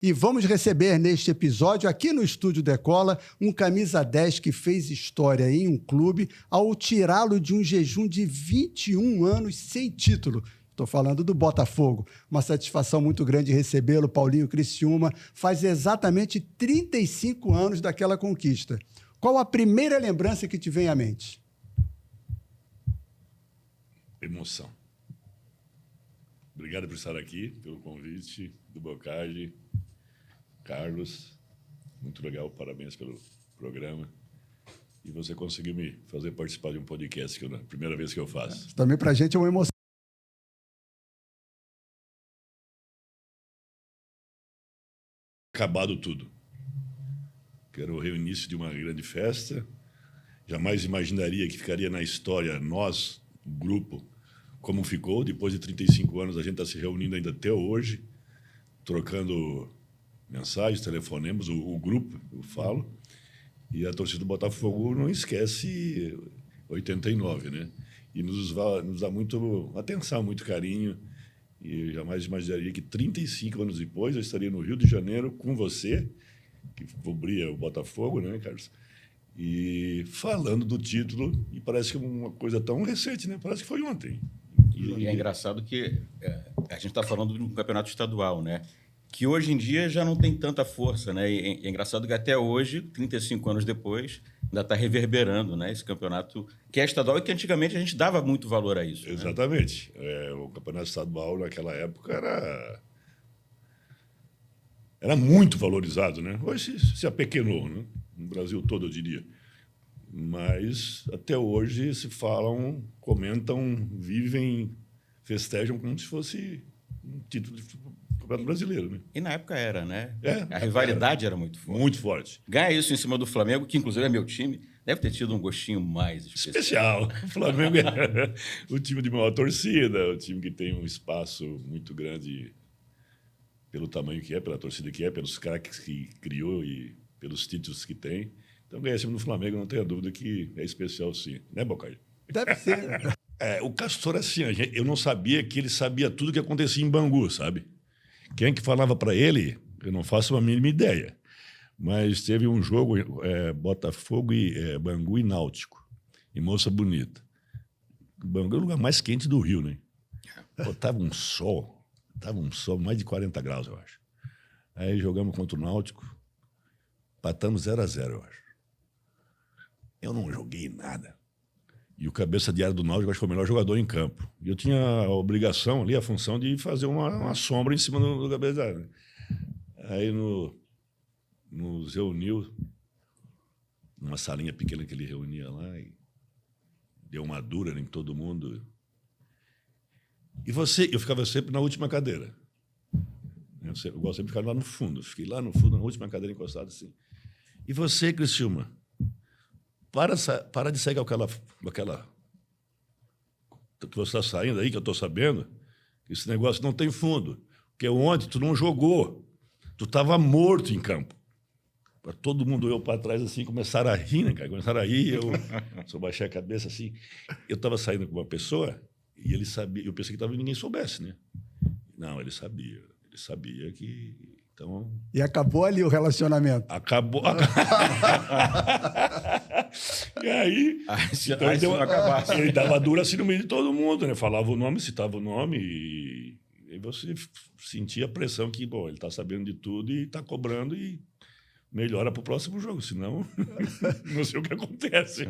E vamos receber neste episódio, aqui no Estúdio Decola, um camisa 10 que fez história em um clube ao tirá-lo de um jejum de 21 anos sem título. Estou falando do Botafogo. Uma satisfação muito grande recebê-lo, Paulinho Criciúma. Faz exatamente 35 anos daquela conquista. Qual a primeira lembrança que te vem à mente? Emoção. Obrigado por estar aqui, pelo convite do Boccagi. Carlos, muito legal, parabéns pelo programa. E você conseguiu me fazer participar de um podcast, que é a primeira vez que eu faço. Também para a gente é uma emoção. Acabado tudo. Que era o reinício de uma grande festa. Jamais imaginaria que ficaria na história nós, o grupo, como ficou. Depois de 35 anos, a gente está se reunindo ainda até hoje, trocando mensagens, telefonemas, o grupo, eu falo, e a torcida do Botafogo não esquece 89, né? E nos dá muito atenção, muito carinho, e eu jamais imaginaria que 35 anos depois eu estaria no Rio de Janeiro com você, que cobria o Botafogo, né, Carlos? E falando do título, e parece que é uma coisa tão recente, né? Parece que foi ontem. E é engraçado que a gente está falando de um campeonato estadual, né? Que hoje em dia já não tem tanta força, né? E é engraçado que até hoje, 35 anos depois, ainda está reverberando, né? Esse campeonato que é estadual e que antigamente a gente dava muito valor a isso. Exatamente. Né? O campeonato estadual naquela época era muito valorizado, né? Hoje se apequenou, né? No Brasil todo, eu diria. Mas até hoje se falam, comentam, vivem, festejam como se fosse um título de campeonato brasileiro, né? E na época era, né? É, a rivalidade era muito forte. Muito forte. Ganhar isso em cima do Flamengo, que inclusive é meu time, deve ter tido um gostinho mais especial. O Flamengo é o time de maior torcida, o time que tem um espaço muito grande pelo tamanho que é, pela torcida que é, pelos craques que criou e pelos títulos que tem. Então, ganhar em cima do Flamengo, não tenha dúvida que é especial, sim. Né, Boccagi? Deve ser. O Castor, assim, eu não sabia que ele sabia tudo que acontecia em Bangu, sabe? Quem que falava para ele, eu não faço a mínima ideia. Mas teve um jogo, Botafogo e Bangu e Náutico, em Moça Bonita. Bangu é o lugar mais quente do Rio, né? Pô, tava um sol, mais de 40 graus, eu acho. Aí jogamos contra o Náutico, empatamos 0-0, eu acho. Eu não joguei nada. E o cabeça de área do Náutico, eu acho que foi o melhor jogador em campo. E eu tinha a obrigação ali, a função de fazer uma sombra em cima do cabeça de área. Aí nos reuniu, numa salinha pequena que ele reunia lá, e deu uma dura em todo mundo. E eu ficava sempre na última cadeira. Eu gosto sempre de ficar lá no fundo. Fiquei lá no fundo, na última cadeira, encostado assim. E você, Criciúma, para de sair com aquela que você está saindo aí, que eu estou sabendo, que esse negócio não tem fundo. Porque ontem tu não jogou. Tu estava morto em campo. Para todo mundo eu para trás assim, começaram a rir, né, cara? Começaram a rir, eu só baixei a cabeça assim. Eu estava saindo com uma pessoa e ele sabia, eu pensei que talvez ninguém soubesse, né? Não, ele sabia. Ele sabia que... Então... E acabou ali o relacionamento. Acabou. E aí... Então, ele dava dura assim no meio de todo mundo, né? Falava o nome, citava o nome e você sentia a pressão que, bom, ele está sabendo de tudo e está cobrando e melhora para o próximo jogo, senão não sei o que acontece.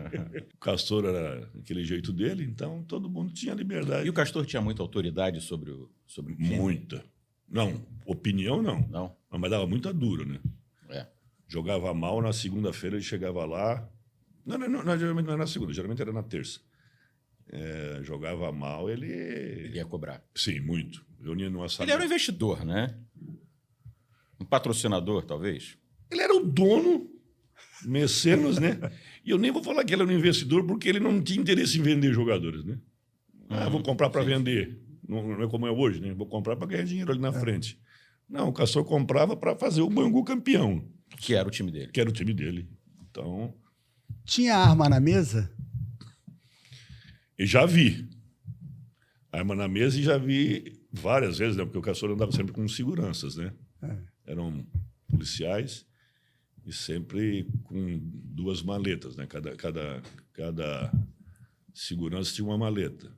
O Castor era aquele jeito dele, então todo mundo tinha liberdade. E o Castor tinha muita autoridade sobre o time? Muita. Não, opinião não. Não. Mas dava muita dura, né? É. Jogava mal, na segunda-feira ele chegava lá. Não, geralmente não era na segunda, geralmente era na terça. Jogava mal, ele ia cobrar. Sim, muito. Reunia numa sala. Ele era um investidor, né? Um patrocinador, talvez. Ele era o dono, mecenas, né? E eu nem vou falar que ele era um investidor, porque ele não tinha interesse em vender jogadores, né? Vou comprar para vender. Não é como é hoje, né? Vou comprar para ganhar dinheiro ali na frente. Não, o Castor comprava para fazer o Bangu campeão. Que era o time dele. Que era o time dele. Então... Tinha arma na mesa? Eu já vi. Arma na mesa e já vi várias vezes, né? Porque o Castor andava sempre com seguranças, né? eram policiais e sempre com 2 maletas, né? Cada segurança tinha uma maleta.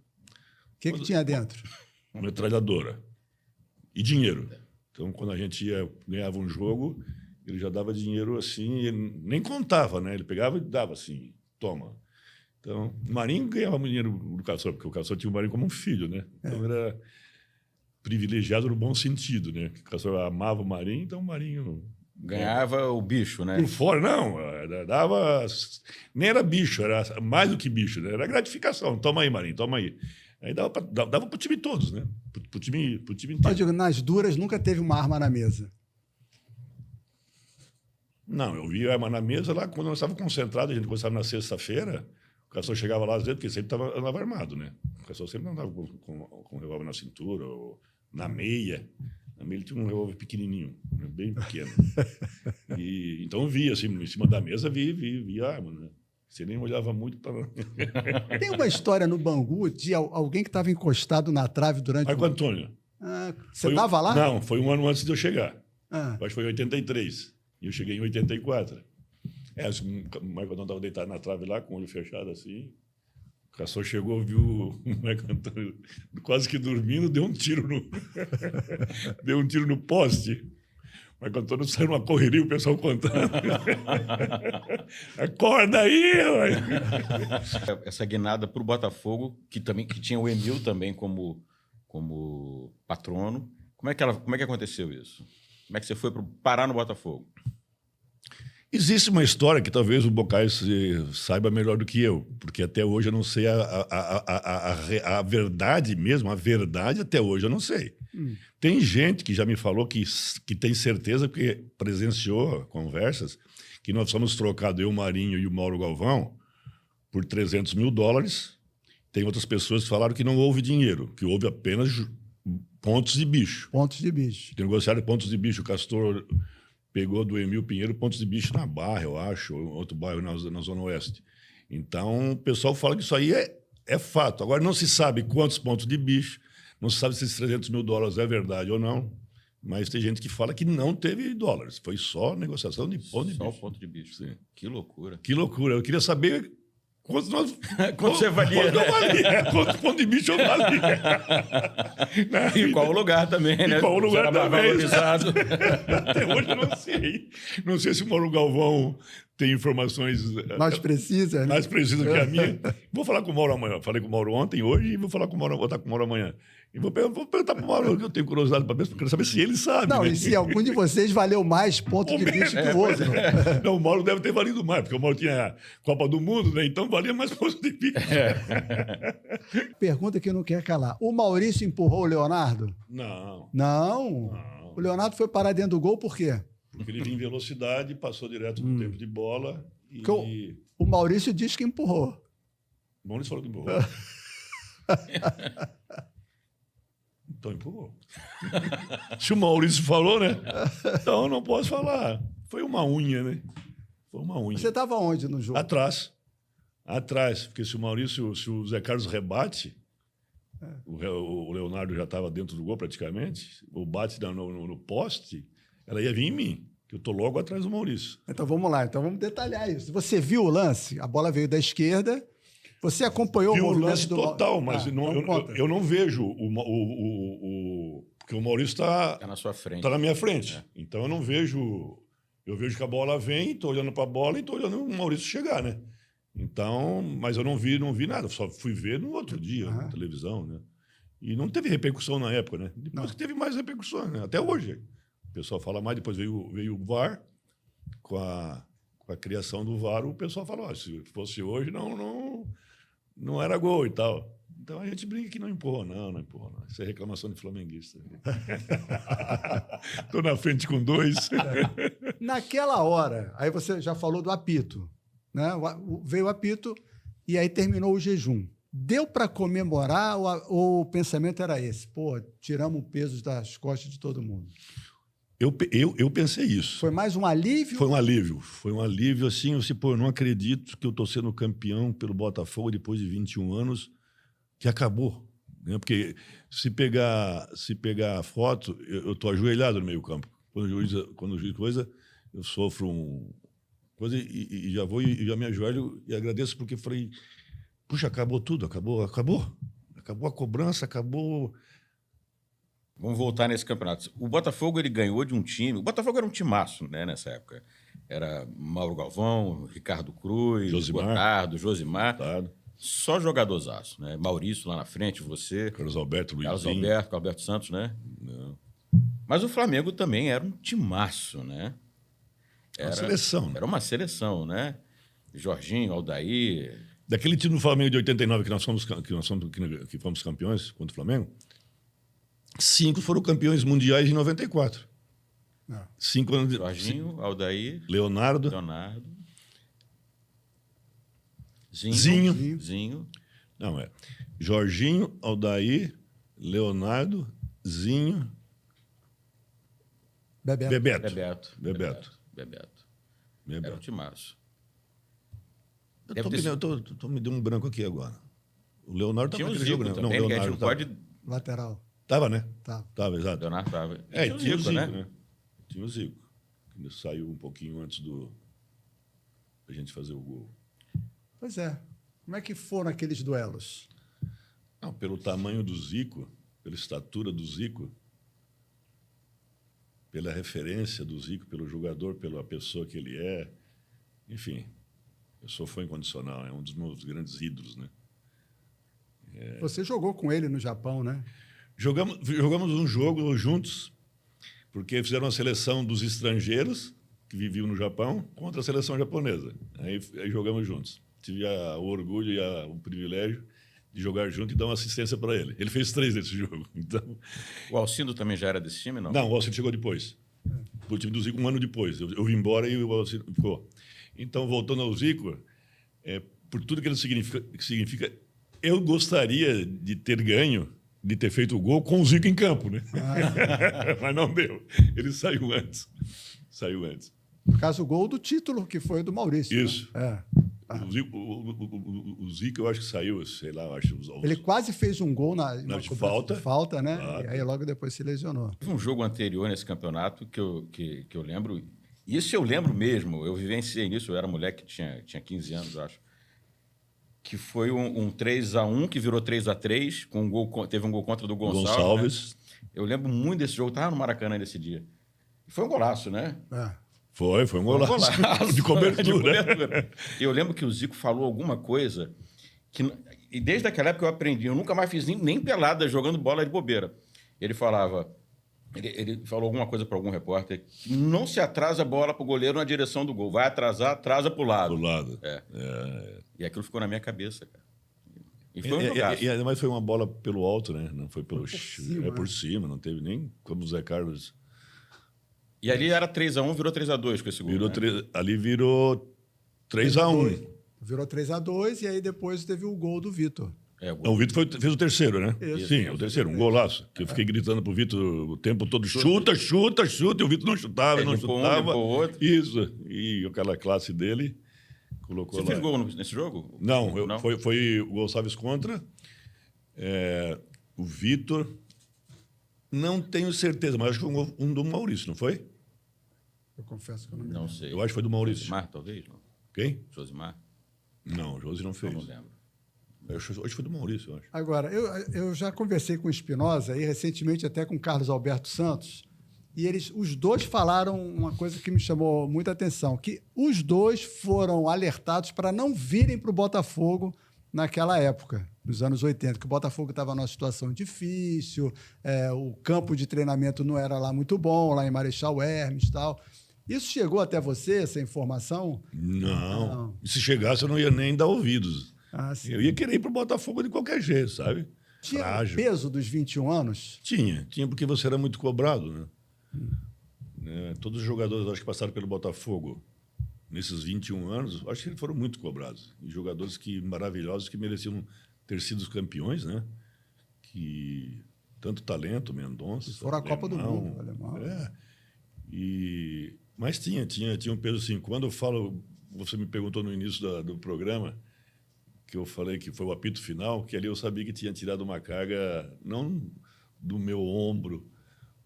O que tinha dentro? Uma metralhadora e dinheiro. Então, quando a gente ganhava um jogo, ele já dava dinheiro assim, ele nem contava, né? Ele pegava e dava assim, toma. Então, o Marinho ganhava dinheiro do Caçador, porque o Caçador tinha o Marinho como um filho, né? Então, era privilegiado no bom sentido, né? O Caçador amava o Marinho, então o Marinho... Ganhava o bicho, né? Por fora, não. Dava... Nem era bicho, era mais do que bicho, né? Era gratificação. Toma aí, Marinho, toma aí. Aí dava para o time todos, né? Para o time inteiro. Eu digo, nas duras nunca teve uma arma na mesa. Não, eu vi a arma na mesa lá quando nós estávamos concentrados, a gente começava na sexta-feira, o Caçador chegava lá às vezes, porque sempre andava armado, né? O Caçador sempre andava com revólver na cintura ou na meia. Na meia ele tinha um revólver pequenininho, bem pequeno. Então eu via, assim, em cima da mesa, via a arma, né? Você nem olhava muito para... Tem uma história no Bangu de alguém que estava encostado na trave durante... Marco Antônio. Você estava lá? Não, foi um ano antes de eu chegar. Acho que foi em 83. E eu cheguei em 84. O Marco Antônio estava deitado na trave lá, com o olho fechado assim. O Caçador chegou, viu o Marco Antônio quase que dormindo, deu um tiro no poste. O Marco Antônio saiu numa correria, o pessoal contando. Acorda aí! Essa guinada para o Botafogo, que tinha o Emil também como patrono. Como é que aconteceu isso? Como é que você foi parar no Botafogo? Existe uma história que talvez o Bocais saiba melhor do que eu, porque até hoje eu não sei a verdade mesmo, a verdade até hoje eu não sei. Tem gente que já me falou que tem certeza, porque presenciou conversas, que nós fomos trocados, eu, o Marinho e o Mauro Galvão, por $300 mil. Tem outras pessoas que falaram que não houve dinheiro, que houve apenas pontos de bicho. Pontos de bicho. Tem negociado de pontos de bicho. O Castor pegou do Emil Pinheiro pontos de bicho na Barra, eu acho, ou outro bairro na Zona Oeste. Então, o pessoal fala que isso aí é fato. Agora, não se sabe quantos pontos de bicho, não se sabe se esses $300 mil é verdade ou não, mas tem gente que fala que não teve dólares, foi só negociação de ponto de bicho. Só ponto de bicho. Sim. Que loucura. Que loucura. Eu queria saber quanto você valia, quanto eu valia, quantos pontos de bicho eu valia. E qual o lugar também, né? Qual o lugar também. Valorizado. Até hoje eu não sei. Não sei se o Mauro Galvão tem informações mais precisas, né? Mais precisas que a minha. Vou falar com o Mauro amanhã. Falei com o Mauro ontem, hoje, e vou falar com o Mauro, vou estar com o Mauro amanhã. E vou perguntar para o Mauro, que eu tenho curiosidade para ver, porque eu quero saber se ele sabe. Não, né? E se algum de vocês valeu mais ponto de bicho que o outro. Não, o Mauro deve ter valido mais, porque o Mauro tinha Copa do Mundo, né? Então valia mais ponto de bicho. Pergunta que não quer calar. O Maurício empurrou o Leonardo? Não. O Leonardo foi parar dentro do gol por quê? Porque ele vinha em velocidade, passou direto no tempo de bola e... O Maurício diz que empurrou. O Maurício falou que empurrou. Então empurrou. Se o Maurício falou, né? Então eu não posso falar. Foi uma unha, né? Foi uma unha. Você estava onde no jogo? Atrás. Porque se o Zé Carlos rebate, o Leonardo já estava dentro do gol praticamente, ou bate no poste, ela ia vir em mim, que eu estou logo atrás do Maurício. Então vamos lá, vamos detalhar isso. Você viu o lance? A bola veio da esquerda. Você acompanhou o movimento lance do... total, mas eu não vejo porque o Maurício está na sua frente. Está na minha frente. Então eu não vejo... Eu vejo que a bola vem, estou olhando para a bola e estou olhando o Maurício chegar, né? Então, mas eu não vi nada, só fui ver no outro dia, na televisão, né? E não teve repercussão na época, né? Depois que teve mais repercussão, né? Até hoje. O pessoal fala mais, depois veio o VAR, com a criação do VAR, o pessoal falou, se fosse hoje, não era gol e tal. Então a gente brinca que não empurrou, não empurrou, não. Isso é reclamação de flamenguista. Estou na frente com 2. Naquela hora, aí você já falou do apito, né? Veio o apito e aí terminou o jejum. Deu para comemorar ou o pensamento era esse? Pô, tiramos o peso das costas de todo mundo. Eu pensei isso. Foi mais um alívio? Foi um alívio. Foi um alívio, assim, eu não acredito que eu estou sendo campeão pelo Botafogo depois de 21 anos, que acabou. Né? Porque se pegar a foto, eu estou ajoelhado no meio campo quando o juiz coisa, eu sofro coisa e já vou e já me ajoelho e agradeço porque falei, puxa, acabou tudo, acabou a cobrança, acabou. Vamos voltar nesse campeonato. O Botafogo ele ganhou de um time. O Botafogo era um timaço, né, nessa época. Era Mauro Galvão, Ricardo Cruz, Josimar. Gotardo, Josimar. Tá? Só jogadorzaço, né? Maurício lá na frente, você. Carlos Alberto, Carlos Luizinho. Alberto, Alberto Santos, né? Não. Mas o Flamengo também era um timaço, né? Uma seleção. Né? Era uma seleção, né? Jorginho, Aldair. Daquele time do Flamengo de 89 que fomos campeões contra o Flamengo, 5 foram campeões mundiais em 94. 5 anos de... Jorginho, Aldair, Leonardo. Zinho. Não, Jorginho, Aldair, Leonardo, Zinho, Bebeto. Era um timaço. Eu me deu um branco aqui agora. O Leonardo tinha estava um naquele jogo, Zico não. também, Não, que a gente Leonardo não pode... Lateral. Tava, né? Tava, exato. Leonardo tava. Tinha o Zico, né? Tinha o Zico. Que saiu um pouquinho antes da gente fazer o gol. Pois é. Como é que foram aqueles duelos? Não, pelo tamanho do Zico, pela estatura do Zico, pela referência do Zico, pelo jogador, pela pessoa que ele é. Enfim, eu sou fã incondicional, é um dos meus grandes ídolos, né? Você jogou com ele no Japão, né? Jogamos um jogo juntos, porque fizeram uma seleção dos estrangeiros que viviam no Japão contra a seleção japonesa. Aí jogamos juntos. Tive o orgulho e o privilégio de jogar junto e dar uma assistência para ele. Ele fez 3 nesse jogo. Então... O Alcindo também já era desse time, não? Não, o Alcindo chegou depois. O time do Zico 1 ano depois. Eu vim embora e o Alcindo ficou. Então, voltando ao Zico, por tudo que ele significa, eu gostaria de ter ganho, de ter feito o gol com o Zico em campo, né? Mas não deu. Ele saiu antes. No caso, o gol do título, que foi do Maurício. Isso. Né? O Zico, eu acho que saiu, sei lá, acho Ele quase fez um gol na de falta, né? E aí logo depois se lesionou. Teve um jogo anterior nesse campeonato que eu lembro. Isso eu lembro mesmo. Eu vivenciei nisso. Eu era moleque, tinha 15 anos, eu acho. Que foi um 3-1 que virou 3-3, com um gol, teve um gol contra do Gonçalves. Né? Eu lembro muito desse jogo. Estava no Maracanã nesse dia. E foi um golaço, né? Foi um golaço. De cobertura. Eu lembro que o Zico falou alguma coisa e desde aquela época eu aprendi. Eu nunca mais fiz nem pelada jogando bola de bobeira. Ele falava... Ele falou alguma coisa para algum repórter que não se atrasa a bola para o goleiro na direção do gol. Vai atrasar, atrasa para o lado. Do lado. E aquilo ficou na minha cabeça, cara. E foi um jogaço. E ademais foi uma bola pelo alto, né? Não foi pelo... por cima, não teve nem como o Zé Carlos... E ali era 3-1, virou 3-2 com esse gol. Ali virou 3-1. Virou 3-2 e aí depois teve o gol do Vitor. O Vitor fez o terceiro, né? Isso. Sim, o terceiro, um golaço. Que eu fiquei gritando pro Vitor o tempo todo, chuta, e o Vitor não chutava, não chutava. Outro. Isso. E aquela classe dele colocou lá. Você fez gol nesse jogo? Não. Foi o Gonçalves contra. O Vitor, não tenho certeza, mas acho que foi um do Maurício, não foi? Eu confesso que eu não sei. Eu acho que foi do Maurício. Josimar, talvez? Não. Quem? Josimar? Não, o Josi não fez. Eu não lembro. Hoje foi do Maurício, eu acho. Agora, eu já conversei com o Espinosa e recentemente até com o Carlos Alberto Santos, e os dois falaram uma coisa que me chamou muita atenção, que os dois foram alertados para não virem para o Botafogo naquela época, nos anos 80, que o Botafogo estava numa situação difícil, o campo de treinamento não era lá muito bom, lá em Marechal Hermes e tal. Isso chegou até você, essa informação? Não. E se chegasse, eu não ia nem dar ouvidos. Sim. Eu ia querer ir para o Botafogo de qualquer jeito, sabe? Tinha o peso dos 21 anos? Tinha porque você era muito cobrado, né? Todos os jogadores, acho que passaram pelo Botafogo nesses 21 anos, acho que eles foram muito cobrados. E jogadores maravilhosos que mereciam ter sido campeões, né? Que tanto talento, Mendonça, foram a Copa do Mundo, Alemão. Mas tinha um peso assim. Quando eu falo, você me perguntou no início do programa, que eu falei que foi o apito final, que ali eu sabia que tinha tirado uma carga, não do meu ombro,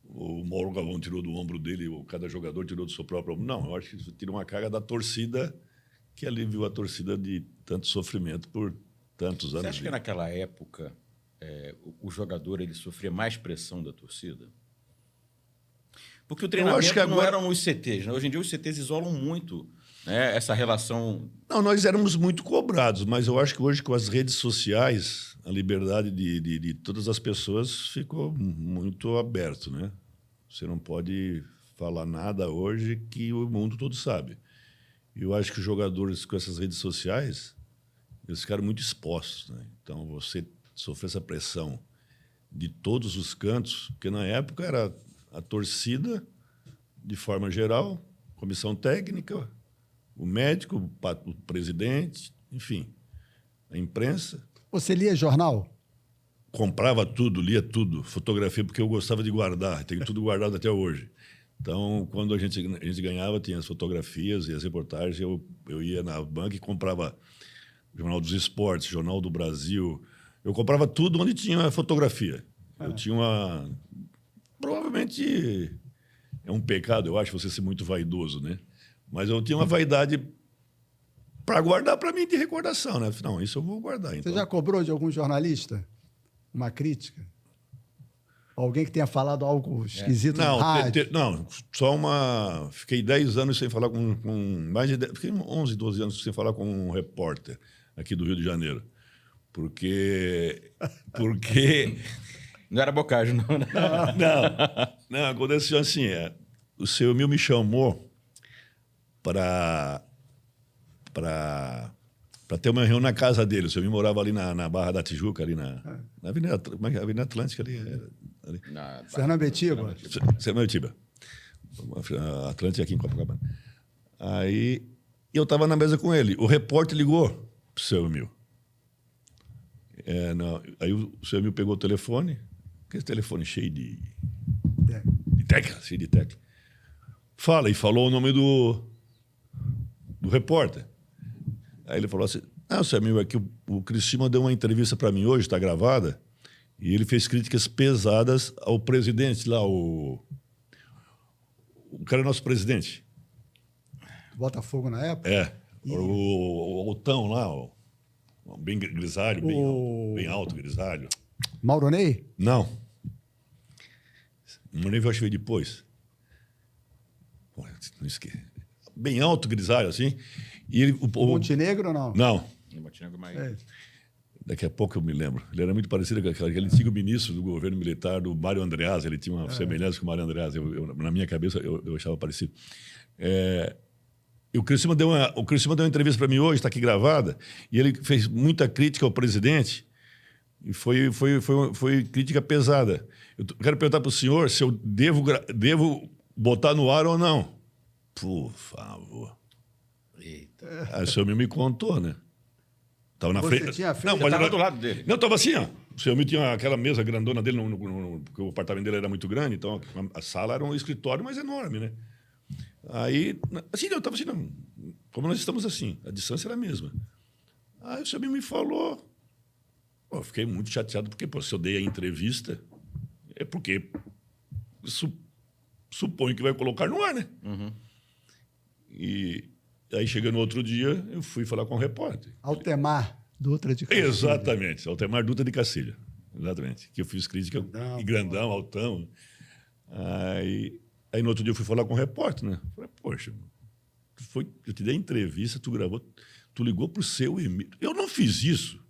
o Mauro Galvão tirou do ombro dele, ou cada jogador tirou do seu próprio ombro. Não, eu acho que isso tira uma carga da torcida, que aliviou a torcida de tanto sofrimento por tantos anos. Você acha que naquela época o jogador ele sofria mais pressão da torcida? Porque o treinamento não era nos CTs, né? Hoje em dia os CTs isolam muito, né, essa relação. Não, nós éramos muito cobrados, mas eu acho que hoje com as redes sociais, a liberdade de todas as pessoas ficou muito aberto, né? Você não pode falar nada hoje que o mundo todo sabe. Eu acho que os jogadores com essas redes sociais, eles ficaram muito expostos, né? Então, você sofrer essa pressão de todos os cantos, porque na época era a torcida, de forma geral, comissão técnica, o médico, o presidente, enfim, a imprensa. Você lia jornal? Comprava tudo, lia tudo, fotografia, porque eu gostava de guardar, tenho tudo guardado até hoje. Então, quando a gente ganhava, tinha as fotografias e as reportagens, eu ia na banca e comprava Jornal dos Esportes, Jornal do Brasil. Eu comprava tudo onde tinha fotografia. Eu tinha uma... Provavelmente é um pecado, eu acho, você ser muito vaidoso, né? Mas eu tinha uma vaidade para guardar para mim de recordação, né? Não, isso eu vou guardar. Então. Você já cobrou de algum jornalista uma crítica? Alguém que tenha falado algo esquisito no rádio? Não, só uma... Fiquei 10 anos sem falar com mais de 10, fiquei 11, 12 anos sem falar com um repórter aqui do Rio de Janeiro. Porque... Não era bocagem, não, né? Não, aconteceu assim, o seu Emil me chamou para ter uma reunião na casa dele. O seu Emil morava ali na Barra da Tijuca, ali na Avenida, como é que é? Avenida Atlântica, ali. Fernambetiba? Fernambetiba. A Atlântica aqui em Copacabana. Aí eu estava na mesa com ele. O repórter ligou para o seu Emil. Aí o seu Emil pegou o telefone, aquele telefone cheio de tecla, cheio de tecla. Fala, e falou o nome do repórter. Aí ele falou assim, seu Emil, é que o Criciúma deu uma entrevista para mim hoje, está gravada, e ele fez críticas pesadas ao presidente lá, o cara é nosso presidente. Botafogo na época? O Altão lá, bem grisalho, bem alto, grisalho. Mauronei? Não. Mauronei eu acho que veio depois. Não esqueci. Bem alto, grisalho, assim. E ele, Montenegro ou não? Não. Montenegro mais... Daqui a pouco eu me lembro. Ele era muito parecido com aquele antigo ministro do governo militar, do Mário Andreas. Ele tinha uma semelhança com o Mário Andreas. Na minha cabeça, eu achava parecido. O Criciúma deu uma entrevista para mim hoje, está aqui gravada, e ele fez muita crítica ao presidente, e foi crítica pesada. Eu quero perguntar para o senhor se eu devo botar no ar ou não. Por favor. Eita. Aí o senhor me contou, né? Tava na frente. Tinha feito? Não, mas Estava do lado dele. Não, estava assim, ó. O senhor me tinha aquela mesa grandona dele, porque o apartamento dele era muito grande, então a sala era um escritório, mas enorme, né? Aí, assim, eu estava assim, não, como nós estamos assim, a distância era a mesma. Aí o senhor me falou, eu fiquei muito chateado, porque se eu dei a entrevista, é porque suponho que vai colocar no ar, né? Uhum. E aí, chegando no outro dia, eu fui falar com o repórter. Altemar Dutra de Cacilha. Exatamente, Altemar Dutra de Cacilha. Exatamente, que eu fiz crítica grandão, altão. Aí, no outro dia, eu fui falar com o repórter, né? Falei, poxa, eu te dei entrevista, tu gravou, tu ligou pro seu Emil. Eu não fiz isso.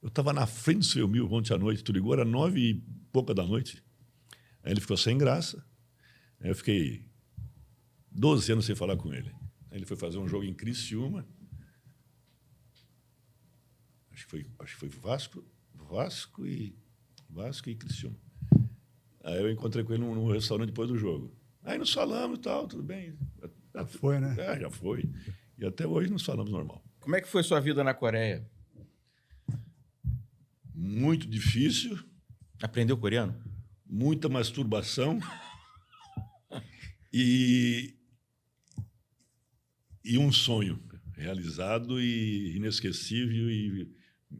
Eu estava na frente do seu Emil ontem à noite, tu ligou, era 9h pouca da noite. Aí ele ficou sem graça. Aí eu fiquei 12 anos sem falar com ele. Aí ele foi fazer um jogo em Criciúma. Acho que foi Vasco e Criciúma. Aí eu encontrei com ele num restaurante depois do jogo. Aí nos falamos e tal, tudo bem. Já foi, né? Já foi. E até hoje nos falamos normal. Como é que foi sua vida na Coreia? Muito difícil. Aprendeu coreano? Muita masturbação. E um sonho realizado e inesquecível e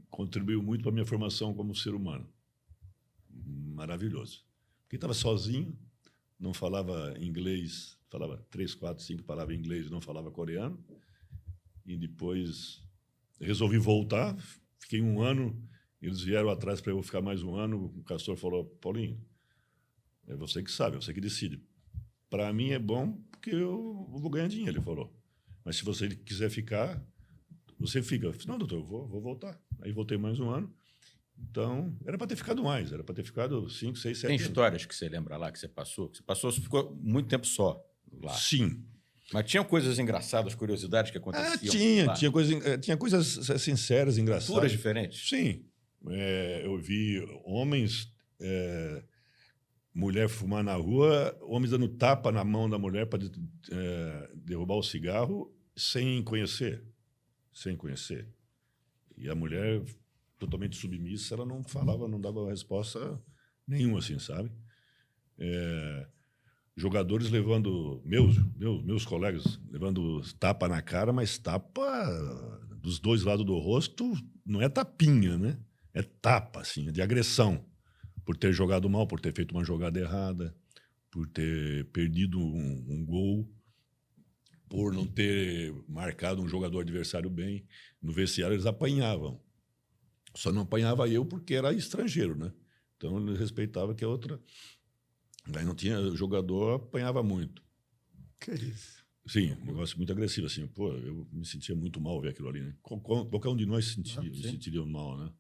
contribuiu muito para a minha formação como ser humano. Maravilhoso. Porque estava sozinho, não falava inglês, falava 3, 4, 5 palavras em inglês, não falava coreano. E depois resolvi voltar, fiquei 1 ano, eles vieram atrás para eu ficar mais 1 ano. O Castor falou: Paulinho, é você que sabe, é você que decide. Para mim é bom porque eu vou ganhar dinheiro, ele falou. Mas se você quiser ficar, você fica. Eu falei: não, doutor, eu vou voltar. Aí voltei mais 1 ano. Então, era para ter ficado mais, era para ter ficado 5, 6, 7 anos. Tem histórias que você lembra lá que você passou? Que você ficou muito tempo só lá. Sim. Mas tinham coisas engraçadas, curiosidades que aconteciam? Tinha coisas sinceras, engraçadas. Culturas diferentes? Sim. Eu vi homens, mulher fumar na rua, homens dando tapa na mão da mulher para derrubar o cigarro sem conhecer. Sem conhecer. E a mulher, totalmente submissa, ela não falava, não dava resposta nenhuma, assim, sabe? Jogadores levando, meus colegas, levando tapa na cara, mas tapa dos 2 lados do rosto, não é tapinha, né? É tapa, assim, é de agressão. Por ter jogado mal, por ter feito uma jogada errada, por ter perdido um gol, por não ter marcado um jogador adversário bem. No vestiário eles apanhavam. Só não apanhava eu porque era estrangeiro, né? Então ele respeitava que a outra... Aí não tinha... O jogador apanhava muito. Que isso? Sim, um negócio muito agressivo, assim. Pô, eu me sentia muito mal ver aquilo ali, né? Qualquer um de nós se sentiria mal, né?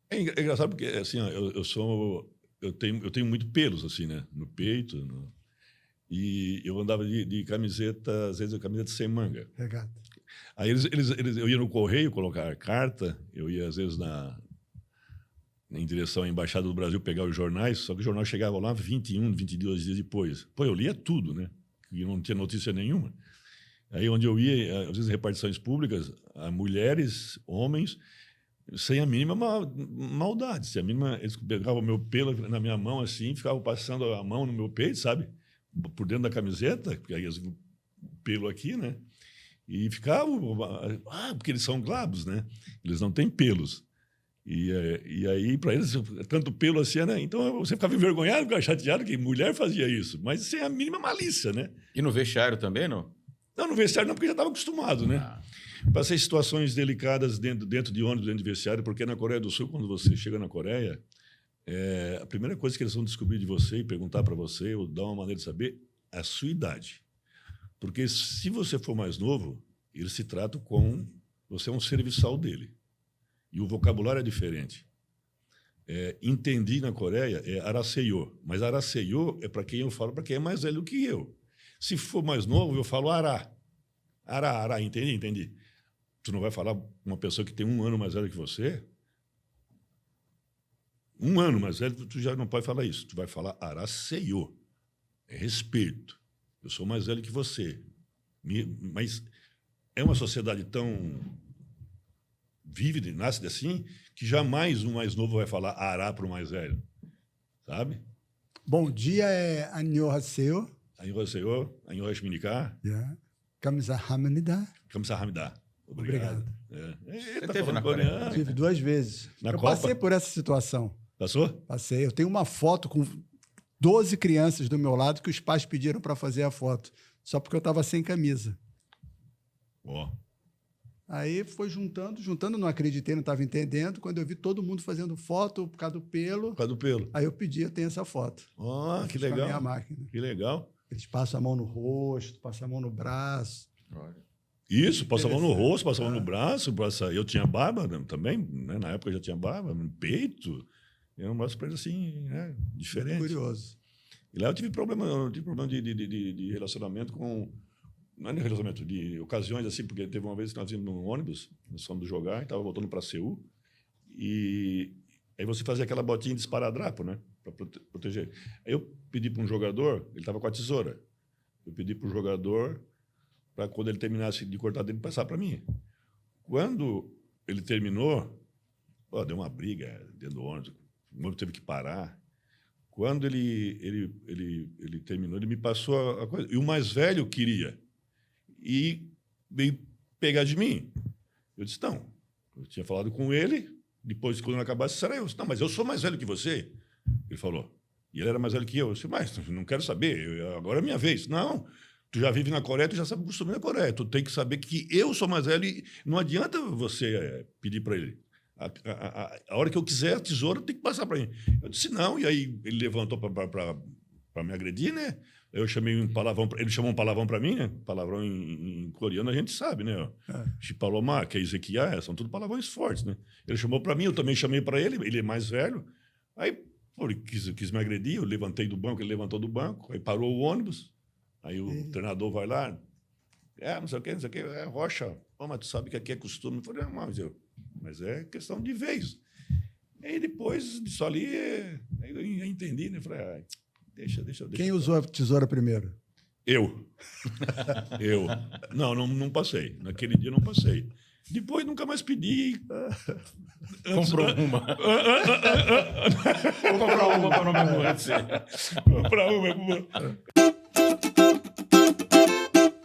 É engraçado porque, assim, eu tenho muito pelos, assim, né? No peito, e eu andava de camiseta, às vezes a camiseta sem manga. Regata. Aí eu ia no correio colocar a carta, eu ia às vezes em direção à Embaixada do Brasil pegar os jornais, só que o jornal chegava lá 21, 22 dias depois. Pô, eu lia tudo, né? E não tinha notícia nenhuma. Aí onde eu ia, às vezes repartições públicas, a mulheres, homens, sem a mínima maldade. Sem a mínima, eles pegavam o meu pelo na minha mão assim, ficavam passando a mão no meu peito, sabe? Por dentro da camiseta, porque aí o pelo aqui, né? E ficavam... porque eles são glabos, né? Eles não têm pelos. E aí, para eles, tanto pelo assim, né? Então você ficava envergonhado, ficava chateado que mulher fazia isso, mas sem a mínima malícia, né? E no vestiário também, não? Não, no vestiário não, porque já estava acostumado, né? Passei situações delicadas dentro de ônibus, dentro de vestiário, porque na Coreia do Sul, quando você chega na Coreia, a primeira coisa que eles vão descobrir de você e perguntar para você, ou dar uma maneira de saber, é a sua idade. Porque se você for mais novo, eles se tratam com... Você é um serviçal dele. E o vocabulário é diferente. Entendi na Coreia é araseyo, mas araseyo é para quem eu falo, para quem é mais velho que eu. Se for mais novo, eu falo ará. Ará, entendi. Tu não vai falar uma pessoa que tem 1 ano mais velho que você? 1 ano mais velho, tu já não pode falar isso. Tu vai falar araseyo. É respeito. Eu sou mais velho que você. Mas é uma sociedade tão... vive, nasce assim, que jamais o mais novo vai falar ará para o mais velho. Sabe? Bom dia é 안녕하세요. 안녕하세요. 안녕하십니까? 감사합니다. 감사합니다. Obrigado. Você teve na Coreia? Tive 2 vezes. Na eu Copa? passei por essa situação. Passou? Passei. Eu tenho uma foto com 12 crianças do meu lado que os pais pediram para fazer a foto, só porque eu estava sem camisa. Ó. Aí foi juntando, não acreditei, não estava entendendo. Quando eu vi todo mundo fazendo foto por causa do pelo, Por causa do pelo. aí eu pedi, eu tenho essa foto. Ó, Eu que fiz com a legal. minha máquina. Que legal. Eles passam a mão no rosto, passam a mão no braço. Isso, passa a mão no Interessante. rosto, passa a mão no braço. Eu tinha barba também, né? Na época eu já tinha barba, no peito. Era um negócio para ele assim, né? Diferente. Curioso. E lá eu tive problema de relacionamento com... Não é de relacionamento, de ocasiões assim, porque teve uma vez que nós íamos num ônibus, nós fomos jogar, e estava voltando para Seul, e aí você fazia aquela botinha de esparadrapo, né? Para proteger. Aí eu pedi para um jogador, ele estava com a tesoura, eu pedi para o jogador para quando ele terminasse de cortar dele, passar para mim. Quando ele terminou, deu uma briga dentro do ônibus, o ônibus teve que parar. Quando ele terminou, ele me passou a coisa. E o mais velho queria. E veio pegar de mim. Eu disse, não. Eu tinha falado com ele, Depois, quando acabasse, será eu. Não, mas eu sou mais velho que você. Ele falou. E ele era mais velho que eu. Eu disse, mas não quero saber, agora é minha vez. Não, tu já vive na Coreia, tu já sabe o costume da Coreia. Tu tem que saber que eu sou mais velho e não adianta você pedir para ele. A hora que eu quiser a tesoura, tem que passar para mim. Eu disse não, e aí ele levantou para me agredir, né? Eu chamei um palavrão, ele chamou um palavrão para mim, né? Palavrão em coreano a gente sabe, né? Chipalomá, que é Ezequiel, são tudo palavrões fortes, né? Ele chamou para mim, eu também chamei para ele, ele é mais velho. Aí pô, ele quis me agredir, eu levantei do banco, ele levantou do banco, aí parou o ônibus, aí o treinador vai lá, não sei o que, Rocha, mas tu sabe que aqui é costume. Eu falei, não, mas é questão de vez. Aí depois disso ali, aí eu entendi, né? Falei, deixa. Quem usou a tesoura primeiro? Eu. Não passei. Naquele dia não passei. Depois nunca mais pedi. Comprou uma. Vou comprar uma para não me acontecer. Comprar uma.